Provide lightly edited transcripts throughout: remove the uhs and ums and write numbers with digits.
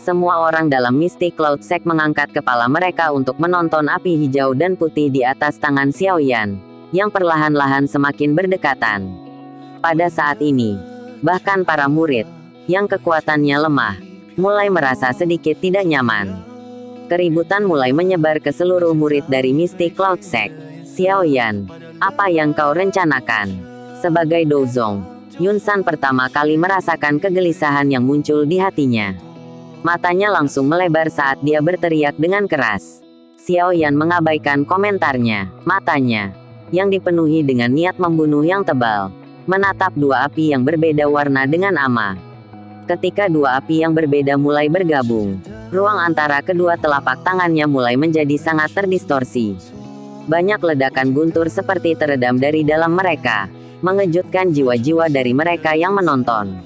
Semua orang dalam Mystic Cloud Sect mengangkat kepala mereka untuk menonton api hijau dan putih di atas tangan Xiaoyan, yang perlahan-lahan semakin berdekatan. Pada saat ini, bahkan para murid, yang kekuatannya lemah, mulai merasa sedikit tidak nyaman. Keributan mulai menyebar ke seluruh murid dari Mystic Cloud Sect. Xiaoyan, apa yang kau rencanakan? Sebagai Douzong, Yunsan pertama kali merasakan kegelisahan yang muncul di hatinya. Matanya langsung melebar saat dia berteriak dengan keras. Xiaoyan mengabaikan komentarnya. Matanya, yang dipenuhi dengan niat membunuh yang tebal, menatap dua api yang berbeda warna dengan ama. Ketika dua api yang berbeda mulai bergabung, ruang antara kedua telapak tangannya mulai menjadi sangat terdistorsi. Banyak ledakan guntur seperti teredam dari dalam mereka, mengejutkan jiwa-jiwa dari mereka yang menonton.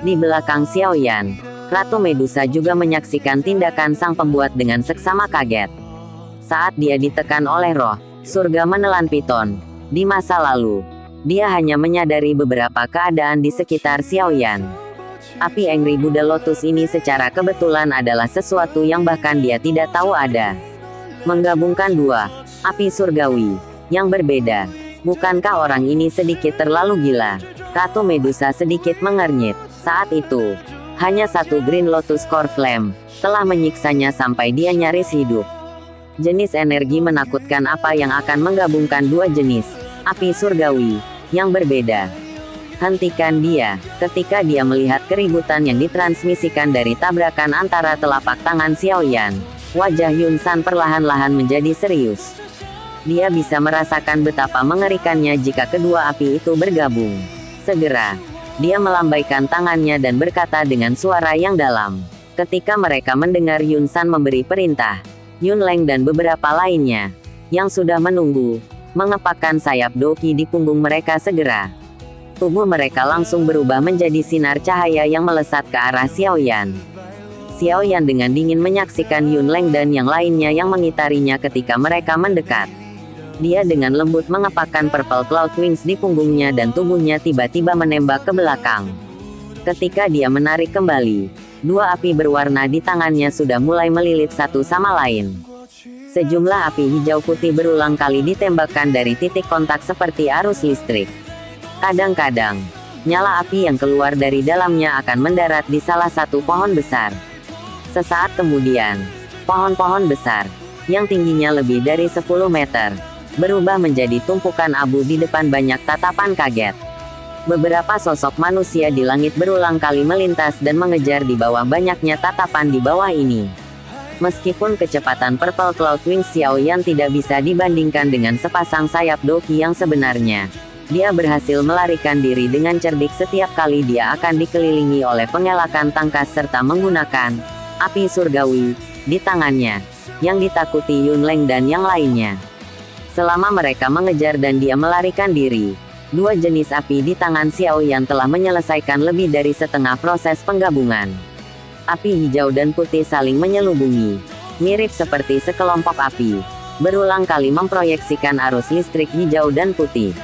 Di belakang Xiaoyan, Ratu Medusa juga menyaksikan tindakan sang pembuat dengan seksama kaget. Saat dia ditekan oleh roh surga menelan piton, di masa lalu, dia hanya menyadari beberapa keadaan di sekitar Xiaoyan. Api Angry Buddha Lotus ini secara kebetulan adalah sesuatu yang bahkan dia tidak tahu ada. Menggabungkan dua api surgawi yang berbeda, bukankah orang ini sedikit terlalu gila? Ratu Medusa sedikit mengernyit. Saat itu, hanya satu Green Lotus Core Flame telah menyiksanya sampai dia nyaris hidup. Jenis energi menakutkan apa yang akan menggabungkan dua jenis api surgawi yang berbeda. Hentikan dia. Ketika dia melihat keributan yang ditransmisikan dari tabrakan antara telapak tangan Xiaoyan, wajah Yunsan perlahan-lahan menjadi serius. Dia bisa merasakan betapa mengerikannya jika kedua api itu bergabung. Segera, dia melambaikan tangannya dan berkata dengan suara yang dalam. Ketika mereka mendengar Yunsan memberi perintah, Yunleng dan beberapa lainnya, yang sudah menunggu, mengepakkan sayap doki di punggung mereka segera. Tubuh mereka langsung berubah menjadi sinar cahaya yang melesat ke arah Xiaoyan. Xiaoyan dengan dingin menyaksikan Yunleng dan yang lainnya yang mengitarinya ketika mereka mendekat. Dia dengan lembut mengepakkan Purple Cloud Wings di punggungnya dan tubuhnya tiba-tiba menembak ke belakang. Ketika dia menarik kembali, dua api berwarna di tangannya sudah mulai melilit satu sama lain. Sejumlah api hijau putih berulang kali ditembakkan dari titik kontak seperti arus listrik. Kadang-kadang, nyala api yang keluar dari dalamnya akan mendarat di salah satu pohon besar. Sesaat kemudian, pohon-pohon besar, yang tingginya lebih dari 10 meter, berubah menjadi tumpukan abu di depan banyak tatapan kaget. Beberapa sosok manusia di langit berulang kali melintas dan mengejar di bawah banyaknya tatapan di bawah ini. Meskipun kecepatan Purple Cloud Wings Xiaoyan tidak bisa dibandingkan dengan sepasang sayap doki yang sebenarnya, dia berhasil melarikan diri dengan cerdik setiap kali dia akan dikelilingi oleh pengelakan tangkas serta menggunakan api surgawi di tangannya, yang ditakuti Yunleng dan yang lainnya. Selama mereka mengejar dan dia melarikan diri, dua jenis api di tangan Xiaoyan telah menyelesaikan lebih dari setengah proses penggabungan. Api hijau dan putih saling menyelubungi, mirip seperti sekelompok api, berulang kali memproyeksikan arus listrik hijau dan putih.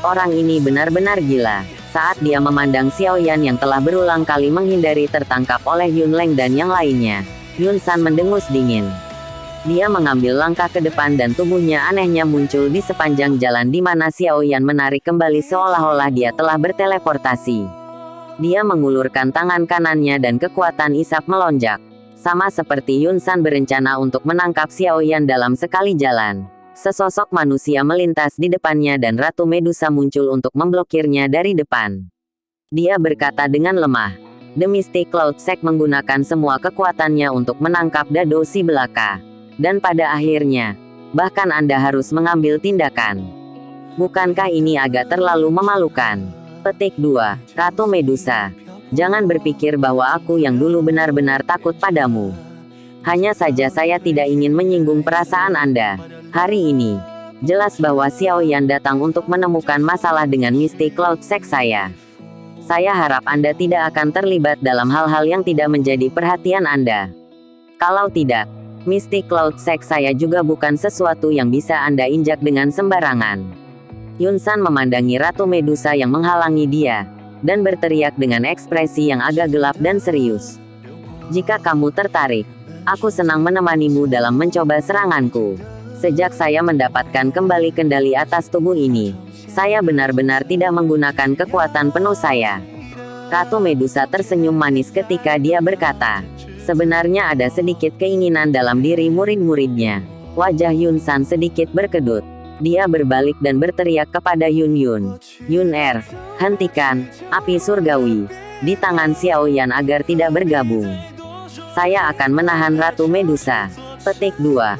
Orang ini benar-benar gila. Saat dia memandang Xiaoyan yang telah berulang kali menghindari tertangkap oleh Yunleng dan yang lainnya, Yunsan mendengus dingin. Dia mengambil langkah ke depan dan tubuhnya anehnya muncul di sepanjang jalan di mana Xiaoyan menarik kembali seolah-olah dia telah berteleportasi. Dia mengulurkan tangan kanannya dan kekuatan isap melonjak. Sama seperti Yunsan berencana untuk menangkap Xiaoyan dalam sekali jalan. Sesosok manusia melintas di depannya dan Ratu Medusa muncul untuk memblokirnya dari depan. Dia berkata dengan lemah, "The Mystic Cloud Sect menggunakan semua kekuatannya untuk menangkap Dado si belaka. Dan pada akhirnya, bahkan Anda harus mengambil tindakan. Bukankah ini agak terlalu memalukan?" Petik 2. Ratu Medusa. Jangan berpikir bahwa aku yang dulu benar-benar takut padamu. Hanya saja saya tidak ingin menyinggung perasaan Anda. Hari ini, jelas bahwa Xiaoyan datang untuk menemukan masalah dengan Mystic Cloud Sect saya. Saya harap Anda tidak akan terlibat dalam hal-hal yang tidak menjadi perhatian Anda. Kalau tidak, Mystic Cloud Sect saya juga bukan sesuatu yang bisa Anda injak dengan sembarangan. Yunsan memandangi Ratu Medusa yang menghalangi dia, dan berteriak dengan ekspresi yang agak gelap dan serius. Jika kamu tertarik, aku senang menemanimu dalam mencoba seranganku. Sejak saya mendapatkan kembali kendali atas tubuh ini, saya benar-benar tidak menggunakan kekuatan penuh saya. Ratu Medusa tersenyum manis ketika dia berkata, sebenarnya ada sedikit keinginan dalam diri murid-muridnya. Wajah Yun San sedikit berkedut. Dia berbalik dan berteriak kepada Yun Yun. Yun Er, hentikan api surgawi di tangan Xiao Yan agar tidak bergabung. Saya akan menahan Ratu Medusa. Petik 2.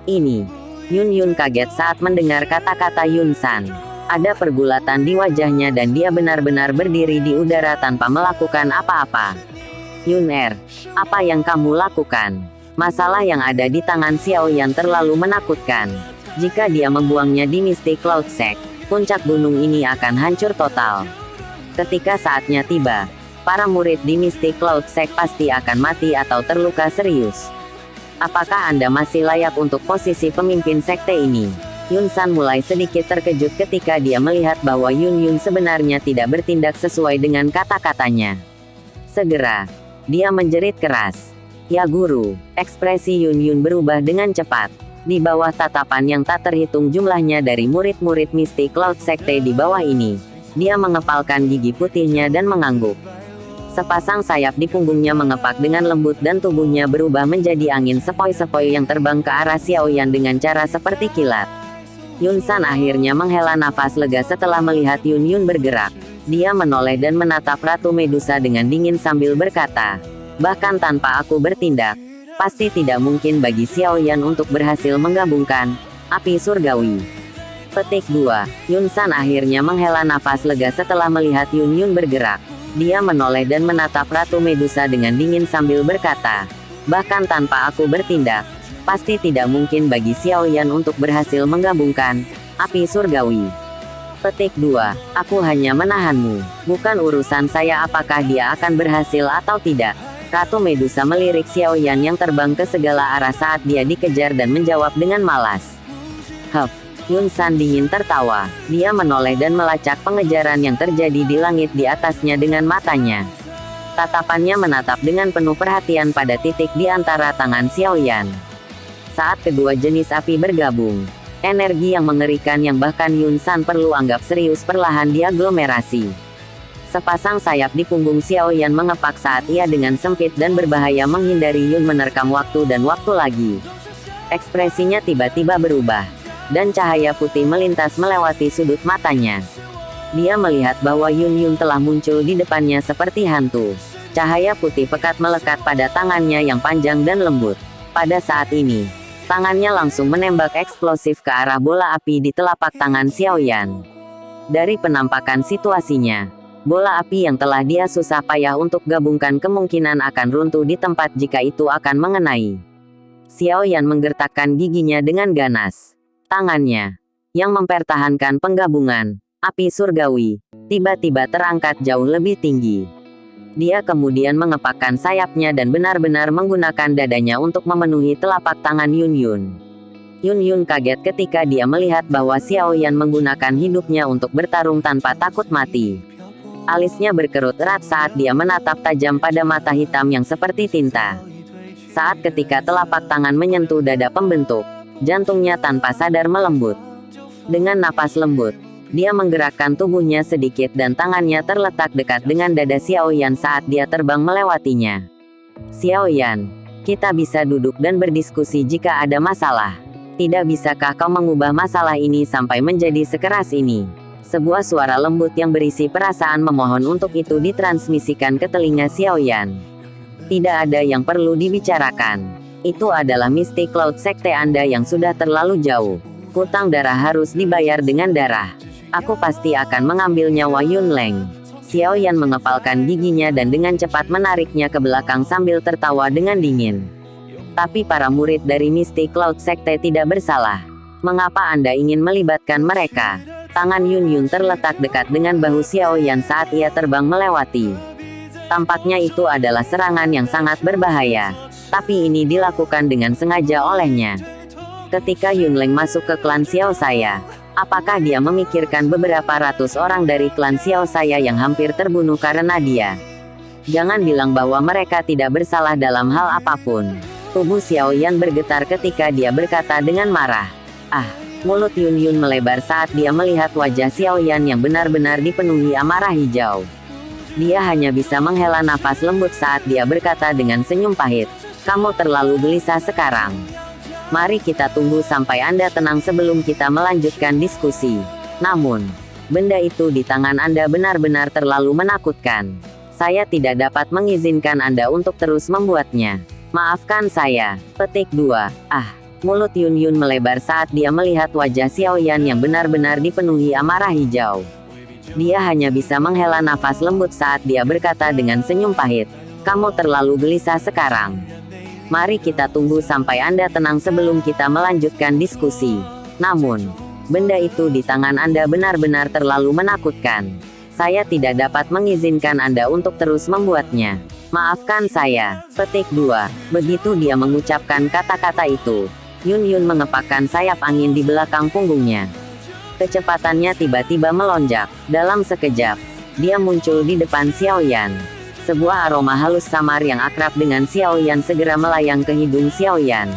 Ini. Yun Yun kaget saat mendengar kata-kata Yun San. Ada pergulatan di wajahnya dan dia benar-benar berdiri di udara tanpa melakukan apa-apa. Yun Er, apa yang kamu lakukan? Masalah yang ada di tangan Xiao Yan terlalu menakutkan. Jika dia membuangnya di Mystic Cloud Sect, puncak gunung ini akan hancur total. Ketika saatnya tiba, para murid di Mystic Cloud Sect pasti akan mati atau terluka serius. Apakah Anda masih layak untuk posisi pemimpin sekte ini? Yun San mulai sedikit terkejut ketika dia melihat bahwa Yun Yun sebenarnya tidak bertindak sesuai dengan kata-katanya. Segera, dia menjerit keras. Ya guru, ekspresi Yun Yun berubah dengan cepat. Di bawah tatapan yang tak terhitung jumlahnya dari murid-murid Mystic Cloud Sekte di bawah ini, dia mengepalkan gigi putihnya dan mengangguk. Sepasang sayap di punggungnya mengepak dengan lembut dan tubuhnya berubah menjadi angin sepoi-sepoi yang terbang ke arah Xiao Yan dengan cara seperti kilat. Yun San akhirnya menghela nafas lega setelah melihat Yun Yun bergerak. Dia menoleh dan menatap Ratu Medusa dengan dingin sambil berkata, bahkan tanpa aku bertindak, pasti tidak mungkin bagi Xiao Yan untuk berhasil menggabungkan api surgawi. Petik 2. Yun San akhirnya menghela nafas lega setelah melihat Yun Yun bergerak. Dia menoleh dan menatap Ratu Medusa dengan dingin sambil berkata, bahkan tanpa aku bertindak, pasti tidak mungkin bagi Xiao Yan untuk berhasil menggabungkan api surgawi. Petik 2. Aku hanya menahanmu. Bukan urusan saya apakah dia akan berhasil atau tidak. Ratu Medusa melirik Xiao Yan yang terbang ke segala arah saat dia dikejar dan menjawab dengan malas. Yun San dingin tertawa. Dia menoleh dan melacak pengejaran yang terjadi di langit di atasnya dengan matanya. Tatapannya menatap dengan penuh perhatian pada titik di antara tangan Xiao Yan. Saat kedua jenis api bergabung, energi yang mengerikan yang bahkan Yun San perlu anggap serius perlahan diaglomerasi. Sepasang sayap di punggung Xiao Yan mengepak saat ia dengan sempit dan berbahaya menghindari Yun menerkam waktu dan waktu lagi. Ekspresinya tiba-tiba berubah, dan cahaya putih melintas melewati sudut matanya. Dia melihat bahwa Yun Yun telah muncul di depannya seperti hantu. Cahaya putih pekat melekat pada tangannya yang panjang dan lembut. Pada saat ini, tangannya langsung menembak eksplosif ke arah bola api di telapak tangan Xiao Yan. Dari penampakan situasinya, bola api yang telah dia susah payah untuk gabungkan kemungkinan akan runtuh di tempat jika itu akan mengenai. Xiao Yan menggertakkan giginya dengan ganas. Tangannya, yang mempertahankan penggabungan api surgawi, tiba-tiba terangkat jauh lebih tinggi. Dia kemudian mengepakkan sayapnya dan benar-benar menggunakan dadanya untuk memenuhi telapak tangan Yun Yun. Yun Yun kaget ketika dia melihat bahwa Xiao Yan menggunakan hidupnya untuk bertarung tanpa takut mati. Alisnya berkerut erat saat dia menatap tajam pada mata hitam yang seperti tinta. Saat ketika telapak tangan menyentuh dada pembentuk, jantungnya tanpa sadar melembut. Dengan napas lembut, dia menggerakkan tubuhnya sedikit dan tangannya terletak dekat dengan dada Xiao Yan saat dia terbang melewatinya. Xiao Yan, kita bisa duduk dan berdiskusi jika ada masalah. Tidak bisakah kau mengubah masalah ini sampai menjadi sekeras ini? Sebuah suara lembut yang berisi perasaan memohon untuk itu ditransmisikan ke telinga Xiao Yan. Tidak ada yang perlu dibicarakan. Itu adalah Mystic Cloud Sekte Anda yang sudah terlalu jauh. Hutang darah harus dibayar dengan darah. Aku pasti akan mengambil nyawa Yun Leng. Xiao Yan mengepalkan giginya dan dengan cepat menariknya ke belakang sambil tertawa dengan dingin. Tapi para murid dari Mystic Cloud Sekte tidak bersalah. Mengapa Anda ingin melibatkan mereka? Tangan Yun Yun terletak dekat dengan bahu Xiao Yan saat ia terbang melewati. Tampaknya itu adalah serangan yang sangat berbahaya. Tapi ini dilakukan dengan sengaja olehnya. Ketika Yun Leng masuk ke klan Xiao saya, apakah dia memikirkan beberapa ratus orang dari klan Xiao saya yang hampir terbunuh karena dia? Jangan bilang bahwa mereka tidak bersalah dalam hal apapun. Tubuh Xiao Yan bergetar ketika dia berkata dengan marah. Ah, mulut Yun Yun melebar saat dia melihat wajah Xiao Yan yang benar-benar dipenuhi amarah hijau. Dia hanya bisa menghela nafas lembut saat dia berkata dengan senyum pahit. Kamu terlalu gelisah sekarang. Mari kita tunggu sampai Anda tenang sebelum kita melanjutkan diskusi. Namun, benda itu di tangan Anda benar-benar terlalu menakutkan. Saya tidak dapat mengizinkan Anda untuk terus membuatnya. Maafkan saya. Petik 2. Ah, mulut Yun Yun melebar saat dia melihat wajah Xiao Yan yang benar-benar dipenuhi amarah hijau. Dia hanya bisa menghela nafas lembut saat dia berkata dengan senyum pahit. Kamu terlalu gelisah sekarang. Mari kita tunggu sampai Anda tenang sebelum kita melanjutkan diskusi. Namun, benda itu di tangan Anda benar-benar terlalu menakutkan. Saya tidak dapat mengizinkan Anda untuk terus membuatnya. Maafkan saya. Petik 2. Begitu dia mengucapkan kata-kata itu, Yun Yun mengepakkan sayap angin di belakang punggungnya. Kecepatannya tiba-tiba melonjak. Dalam sekejap, dia muncul di depan Xiao Yan. Sebuah aroma halus samar yang akrab dengan Xiao Yan segera melayang ke hidung Xiao Yan.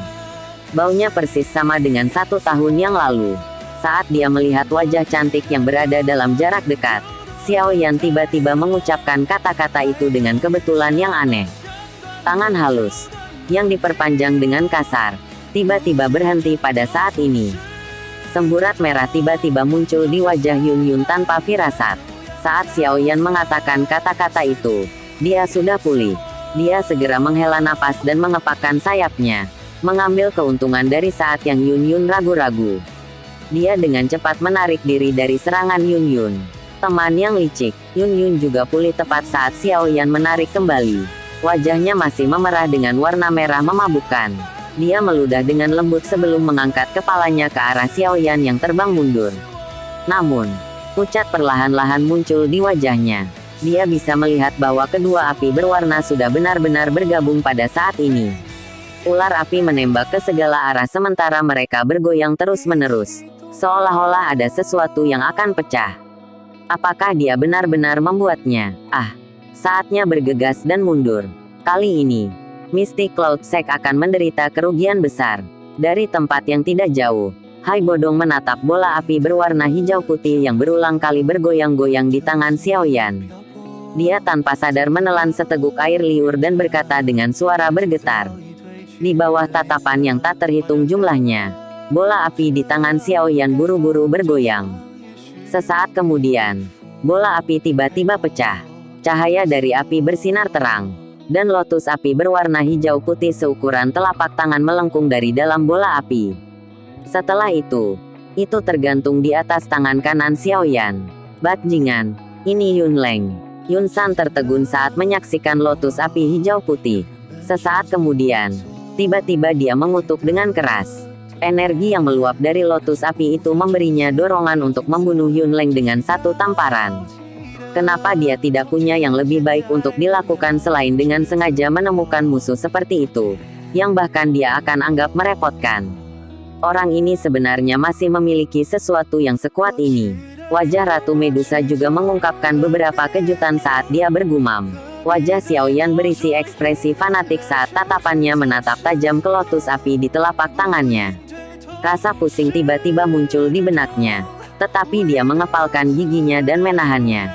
Baunya persis sama dengan 1 tahun yang lalu. Saat dia melihat wajah cantik yang berada dalam jarak dekat, Xiao Yan tiba-tiba mengucapkan kata-kata itu dengan kebetulan yang aneh. Tangan halus, yang diperpanjang dengan kasar, tiba-tiba berhenti pada saat ini. Semburat merah tiba-tiba muncul di wajah Yun Yun tanpa firasat. Saat Xiao Yan mengatakan kata-kata itu, dia sudah pulih. Dia segera menghela napas dan mengepakkan sayapnya, mengambil keuntungan dari saat yang Yun Yun ragu-ragu. Dia dengan cepat menarik diri dari serangan Yun Yun. Teman yang licik, Yun Yun juga pulih tepat saat Xiao Yan menarik kembali. Wajahnya masih memerah dengan warna merah memabukkan. Dia meludah dengan lembut sebelum mengangkat kepalanya ke arah Xiao Yan yang terbang mundur. Namun, pucat perlahan-lahan muncul di wajahnya. Dia bisa melihat bahwa kedua api berwarna sudah benar-benar bergabung pada saat ini. Ular api menembak ke segala arah sementara mereka bergoyang terus-menerus. Seolah-olah ada sesuatu yang akan pecah. Apakah dia benar-benar membuatnya? Ah, saatnya bergegas dan mundur. Kali ini, Mystic Cloud Sect akan menderita kerugian besar. Dari tempat yang tidak jauh, Hai Bodong menatap bola api berwarna hijau putih yang berulang kali bergoyang-goyang di tangan Xiao Yan. Dia tanpa sadar menelan seteguk air liur dan berkata dengan suara bergetar. Di bawah tatapan yang tak terhitung jumlahnya, bola api di tangan Xiao Yan buru-buru bergoyang. Sesaat kemudian, bola api tiba-tiba pecah. Cahaya dari api bersinar terang, dan lotus api berwarna hijau putih seukuran telapak tangan melengkung dari dalam bola api. Setelah itu tergantung di atas tangan kanan Xiao Yan. Bajingan, ini Yun Leng. Yun San tertegun saat menyaksikan lotus api hijau putih. Sesaat kemudian, tiba-tiba dia mengutuk dengan keras. Energi yang meluap dari lotus api itu memberinya dorongan untuk membunuh Yun Leng dengan satu tamparan. Kenapa dia tidak punya yang lebih baik untuk dilakukan selain dengan sengaja menemukan musuh seperti itu, yang bahkan dia akan anggap merepotkan. Orang ini sebenarnya masih memiliki sesuatu yang sekuat ini. Wajah Ratu Medusa juga mengungkapkan beberapa kejutan saat dia bergumam. Wajah Xiao Yan berisi ekspresi fanatik saat tatapannya menatap tajam ke lotus api di telapak tangannya. Rasa pusing tiba-tiba muncul di benaknya, tetapi dia mengepalkan giginya dan menahannya.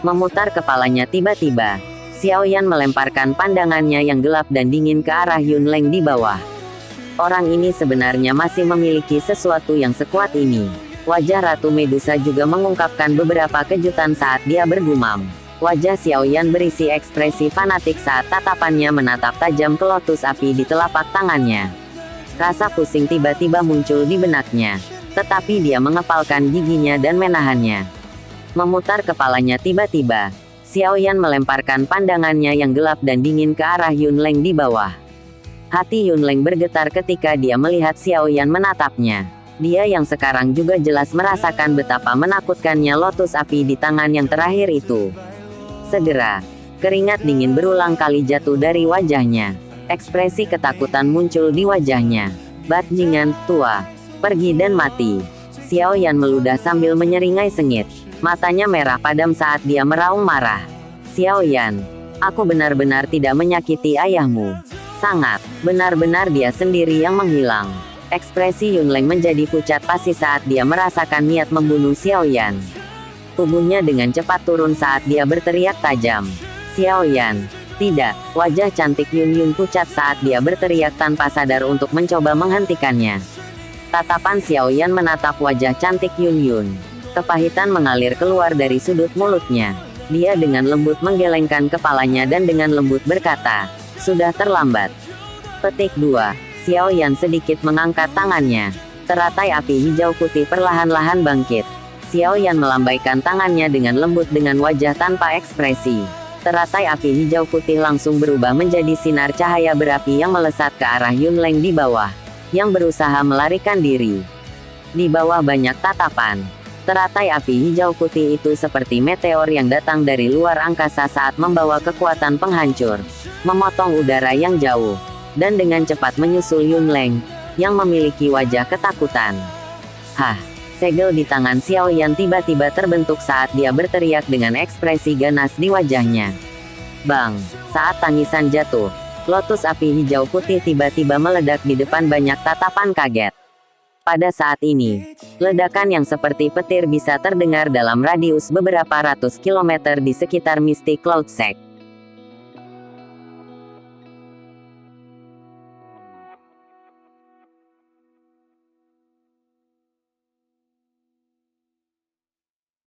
Memutar kepalanya tiba-tiba, Xiao Yan melemparkan pandangannya yang gelap dan dingin ke arah Yun Leng di bawah. Orang ini sebenarnya masih memiliki sesuatu yang sekuat ini. Wajah Ratu Medusa juga mengungkapkan beberapa kejutan saat dia bergumam. Wajah Xiao Yan berisi ekspresi fanatik saat tatapannya menatap tajam ke lotus api di telapak tangannya. Rasa pusing tiba-tiba muncul di benaknya, tetapi dia mengepalkan giginya dan menahannya. Memutar kepalanya tiba-tiba, Xiao Yan melemparkan pandangannya yang gelap dan dingin ke arah Yun Leng di bawah. Hati Yun Leng bergetar ketika dia melihat Xiao Yan menatapnya. Dia yang sekarang juga jelas merasakan betapa menakutkannya lotus api di tangan yang terakhir itu. Segera, keringat dingin berulang kali jatuh dari wajahnya. Ekspresi ketakutan muncul di wajahnya. Bajingan tua, pergi dan mati. Xiao Yan meludah sambil menyeringai sengit. Matanya merah padam saat dia meraung marah. Xiao Yan, Aku benar-benar tidak menyakiti ayahmu. Sangat, benar-benar dia sendiri yang menghilang. Ekspresi Yunleng menjadi pucat pasti saat dia merasakan niat membunuh Xiaoyan. Tubuhnya dengan cepat turun saat dia berteriak tajam. Xiaoyan, tidak. Wajah cantik Yun Yun pucat saat dia berteriak tanpa sadar untuk mencoba menghentikannya. Tatapan Xiaoyan menatap wajah cantik Yun Yun. Kepahitan mengalir keluar dari sudut mulutnya. Dia dengan lembut menggelengkan kepalanya dan dengan lembut berkata, "Sudah terlambat." Petik 2. Xiaoyan sedikit mengangkat tangannya. Teratai api hijau putih perlahan-lahan bangkit. Xiaoyan melambaikan tangannya dengan lembut dengan wajah tanpa ekspresi. Teratai api hijau putih langsung berubah menjadi sinar cahaya berapi yang melesat ke arah Yunleng di bawah, yang berusaha melarikan diri. Di bawah banyak tatapan. Teratai api hijau putih itu seperti meteor yang datang dari luar angkasa saat membawa kekuatan penghancur, memotong udara yang jauh, dan dengan cepat menyusul Yunleng, yang memiliki wajah ketakutan. Hah! Segel di tangan Xiaoyan tiba-tiba terbentuk saat dia berteriak dengan ekspresi ganas di wajahnya. Bang! Saat tangisan jatuh, lotus api hijau putih tiba-tiba meledak di depan banyak tatapan kaget. Pada saat ini, ledakan yang seperti petir bisa terdengar dalam radius beberapa ratus kilometer di sekitar Mystic Cloud Sect.